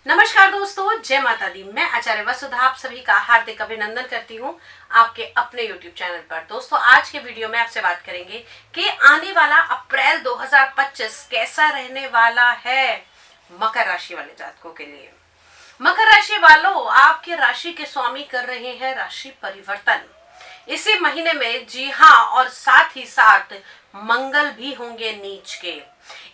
नमस्कार दोस्तों, जय माता दी। मैं आचार्य वसुधा आप सभी का हार्दिक अभिनंदन करती हूँ आपके अपने YouTube चैनल पर। दोस्तों, आज के वीडियो में आपसे बात करेंगे कि आने वाला अप्रैल 2025 कैसा रहने वाला है मकर राशि वाले जातकों के लिए। मकर राशि वालों, आपके राशि के स्वामी कर रहे हैं राशि परिवर्तन इसी महीने में। जी हाँ, और साथ ही साथ मंगल भी होंगे नीच के।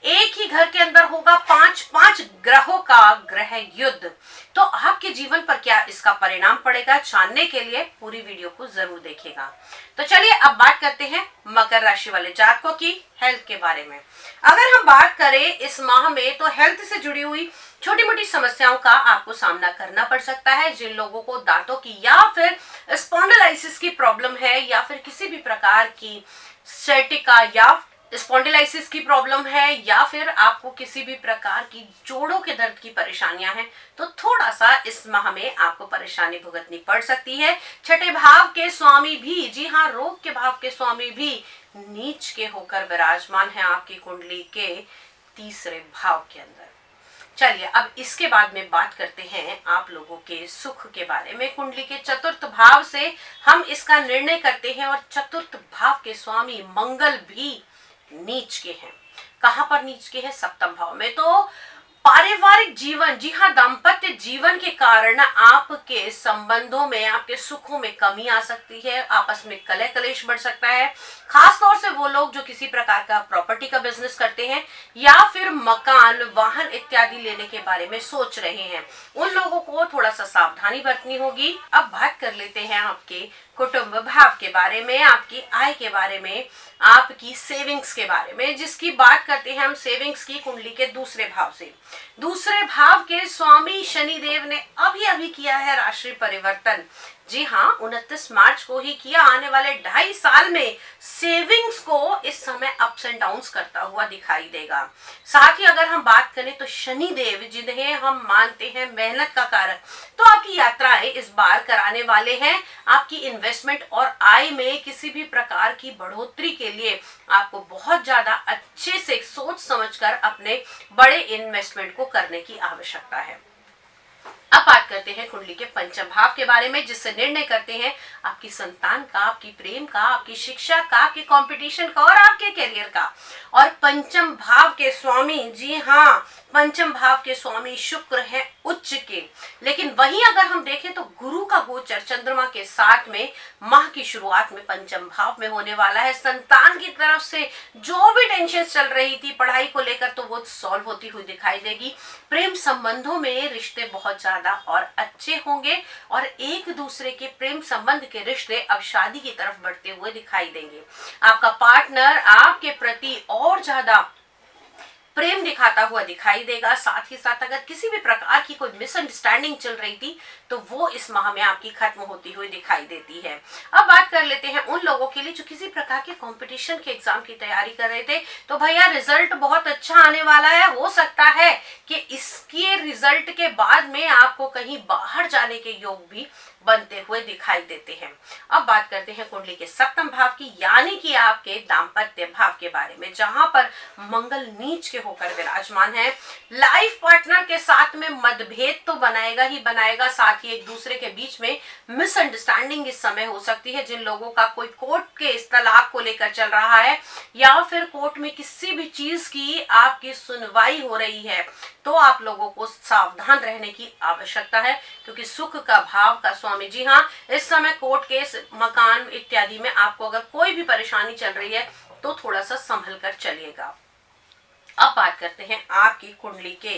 एक ही घर के अंदर होगा पांच पांच ग्रहों का ग्रह युद्ध। तो आपके जीवन पर क्या इसका परिणाम पड़ेगा, जानने के लिए पूरी वीडियो को जरूर देखिएगा। तो चलिए अब बात करते हैं मकर राशि वाले जातकों की हेल्थ के बारे में। अगर हम बात करें इस माह में, तो हेल्थ से जुड़ी हुई छोटी मोटी समस्याओं का आपको सामना करना पड़ सकता है। जिन लोगों को दांतों की या फिर स्पॉन्डिलाइसिस की प्रॉब्लम है, या फिर किसी भी प्रकार की सर्टिका या स्पॉन्डिलाइसिस की प्रॉब्लम है, या फिर आपको किसी भी प्रकार की जोड़ों के दर्द की परेशानियां हैं, तो थोड़ा सा इस माह में आपको परेशानी भुगतनी पड़ सकती है। छठे भाव के स्वामी भी, जी हाँ, रोग के भाव के स्वामी भी नीच के होकर विराजमान है आपकी कुंडली के तीसरे भाव के अंदर। चलिए अब इसके बाद में बात करते हैं आप लोगों के सुख के बारे में। कुंडली के चतुर्थ भाव से हम इसका निर्णय करते हैं, और चतुर्थ भाव के स्वामी मंगल भी नीच के हैं। कहां पर नीच के हैं? सप्तम भाव में। तो पारिवारिक जीवन, जी हाँ, दाम्पत्य जीवन के कारण आपके संबंधों में, आपके सुखों में कमी आ सकती है। आपस में कलह कलेश बढ़ सकता है। खास तौर से वो लोग जो किसी प्रकार का प्रॉपर्टी का बिजनेस करते हैं, या फिर मकान, वाहन इत्यादि लेने के बारे में सोच रहे हैं, उन लोगों को थोड़ा सा सावधानी बरतनी होगी। अब बात कर लेते हैं आपके कुटुंब भाव के बारे में, आपकी आय के बारे में, आपकी सेविंग्स के बारे में। जिसकी बात करते हैं हम सेविंग्स की, कुंडली के दूसरे भाव से। दूसरे भाव के स्वामी शनिदेव ने अभी अभी किया है राशि परिवर्तन। जी हाँ, 29 मार्च को ही किया। आने वाले 2.5 साल में सेविंग्स को इस समय अप्स एंड डाउन्स करता हुआ दिखाई देगा। साथ ही अगर हम बात करें तो शनिदेव, जिन्हें हम मानते हैं मेहनत का कारक, तो आपकी यात्राएं इस बार कराने वाले हैं। आपकी इन्वेस्टमेंट और आय में किसी भी प्रकार की बढ़ोतरी के लिए आपको बहुत ज्यादा अच्छे से सोच समझकर अपने बड़े इन्वेस्टमेंट को करने की आवश्यकता है। अब बात करते हैं कुंडली के पंचम भाव के बारे में, जिससे निर्णय करते हैं आपकी संतान का, आपकी प्रेम का, आपकी शिक्षा का, आपके कंपटीशन का और आपके करियर का। और पंचम भाव के स्वामी, जी हाँ, पंचम भाव के स्वामी शुक्र हैं उच्च के। लेकिन वहीं अगर हम देखें तो गुरु का गोचर चंद्रमा के साथ में माह की शुरुआत में पंचम भाव में होने वाला है। संतान की तरफ से जो भी टेंशन चल रही थी पढ़ाई को लेकर, तो वो सॉल्व होती हुई दिखाई देगी। प्रेम संबंधों में रिश्ते बहुत ज्यादा और अच्छे होंगे, और एक दूसरे के प्रेम संबंध के रिश्ते अब शादी की तरफ बढ़ते हुए दिखाई देंगे। आपका पार्टनर आपके प्रति और ज्यादा प्रेम दिखाता हुआ दिखाई देगा। साथ ही साथ अगर किसी भी प्रकार की कोई मिसअंडरस्टैंडिंग चल रही थी, तो वो इस माह में आपकी खत्म होती हुई दिखाई देती है। अब बात कर लेते हैं उन लोगों के लिए जो किसी प्रकार के कंपटीशन के एग्जाम की तैयारी कर रहे थे। तो भैया, रिजल्ट बहुत अच्छा आने वाला है। हो सकता है कि इसके रिजल्ट के बाद में आपको कहीं बाहर जाने के योग भी बनते हुए दिखाई देते हैं। अब बात करते हैं कुंडली के सप्तम भाव की, यानी कि आपके दाम्पत्य भाव के बारे में, जहां पर मंगल नीच के होकर विराजमान है। लाइफ पार्टनर के साथ में मतभेद तो बनाएगा ही बनाएगा, साथ ही एक दूसरे के बीच में मिसअंडरस्टैंडिंग इस समय हो सकती है। जिन लोगों का कोई कोर्ट के इस तलाक को लेकर चल रहा है, या फिर कोर्ट में किसी भी चीज की आपकी सुनवाई हो रही है, तो आप लोगों को सावधान रहने की आवश्यकता है, क्योंकि सुख का भाव का स्वामी, जी हाँ, इस समय कोर्ट केस, मकान इत्यादि में आपको अगर कोई भी परेशानी चल रही है, तो थोड़ा सा संभल कर चलिएगा। अब बात करते हैं आपकी कुंडली के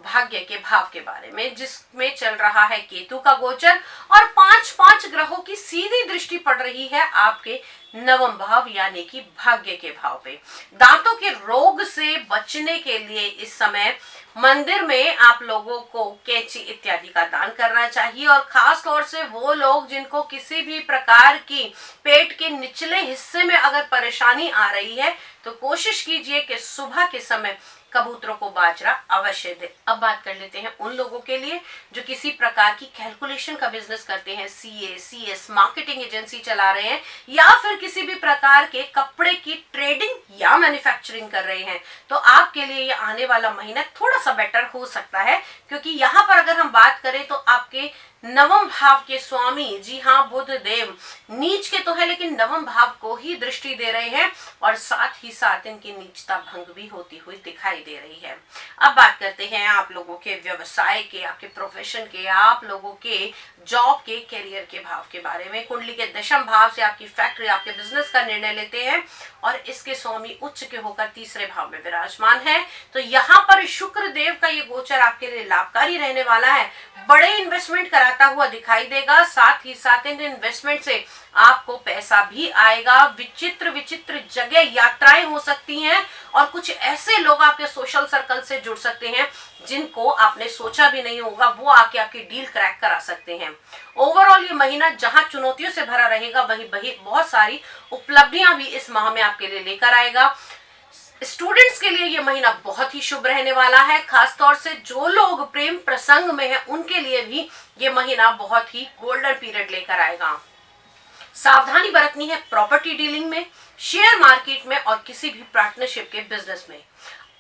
भाग्य के भाव के बारे में, जिसमें चल रहा है केतु का गोचर, और 5 ग्रहों की सीधी दृष्टि पड़ रही है आपके नवम भाव यानी कि भाग्य के भाव पे। दांतों के रोग से बचने के लिए इस समय मंदिर में आप लोगों को कैंची इत्यादि का दान करना चाहिए। और खास तौर से वो लोग जिनको किसी भी प्रकार की पेट के निचले हिस्से में अगर परेशानी आ रही है, तो कोशिश कीजिए कि सुबह के समय कबूतरों को बाजरा अवश्य दे। अब बात कर लेते हैं उन लोगों के लिए जो किसी प्रकार की कैलकुलेशन का बिजनेस करते हैं, सीए, सीएस, मार्केटिंग एजेंसी चला रहे हैं या फिर किसी भी प्रकार के कपड़े की ट्रेडिंग या मैन्युफैक्चरिंग कर रहे हैं, तो आपके लिए ये आने वाला महीना थोड़ा सा बेटर हो सकता है। क्योंकि यहाँ पर अगर हम बात करें तो आपके नवम भाव के स्वामी, जी हाँ, बुध देव नीच के तो है लेकिन नवम भाव को ही दृष्टि दे रहे हैं और साथ ही साथ इनकी नीचता भंग भी होती हुई दिखाई दे रही है। अब बात करते हैं आप लोगों के व्यवसाय के, आपके प्रोफेशन के, आप लोगों के जॉब के, करियर के भाव के बारे में। कुंडली के दशम भाव से आपकी फैक्ट्री, आपके बिजनेस का निर्णय लेते हैं और इसके स्वामी उच्च के होकर तीसरे भाव में विराजमान है। तो यहाँ पर शुक्र देव का ये गोचर आपके लिए लाभकारी रहने वाला है। बड़े इन्वेस्टमेंट कराता हुआ दिखाई देगा, साथ ही साथ इन इन्वेस्टमेंट से आपको पैसा भी आएगा। विचित्र विचित्र जगह यात्राएं हो सकती हैं और कुछ ऐसे लोग आपके सोशल सर्कल से जुड़ सकते हैं जिनको आपने सोचा भी नहीं होगा, वो आके आपकी डील क्रैक करा सकते हैं। ओवरऑल ये महीना जहां चुनौतियों से भरा रहेगा वहीं बहुत सारी उपलब्धियां भी इस माह में आपके लिए लेकर आएगा। स्टूडेंट्स के लिए ये महीना बहुत ही शुभ रहने वाला है। खासतौर से जो लोग प्रेम प्रसंग में हैं उनके लिए भी ये महीना बहुत ही गोल्डन पीरियड लेकर आएगा। सावधानी बरतनी है प्रॉपर्टी डीलिंग में, शेयर मार्केट में और किसी भी पार्टनरशिप के बिजनेस में।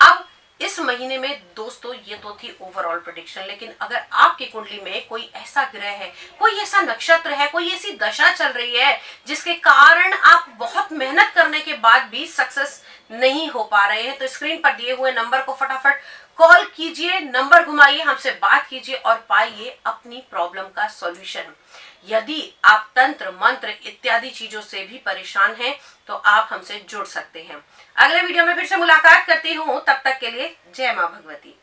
अब इस महीने में दोस्तों ये तो थी ओवरऑल प्रेडिक्शन, लेकिन अगर आपकी कुंडली में कोई ऐसा ग्रह है, कोई ऐसा नक्षत्र है, कोई ऐसी दशा चल रही है जिसके कारण आप बहुत मेहनत करने के बाद भी सक्सेस नहीं हो पा रहे हैं, तो स्क्रीन पर दिए हुए नंबर को फटाफट कॉल कीजिए, नंबर घुमाइए, हमसे बात कीजिए और पाइए अपनी प्रॉब्लम का सॉल्यूशन। यदि आप तंत्र मंत्र इत्यादि चीजों से भी परेशान हैं तो आप हमसे जुड़ सकते हैं। अगले वीडियो में फिर से मुलाकात करती हूँ, तब तक के लिए जय मां भगवती।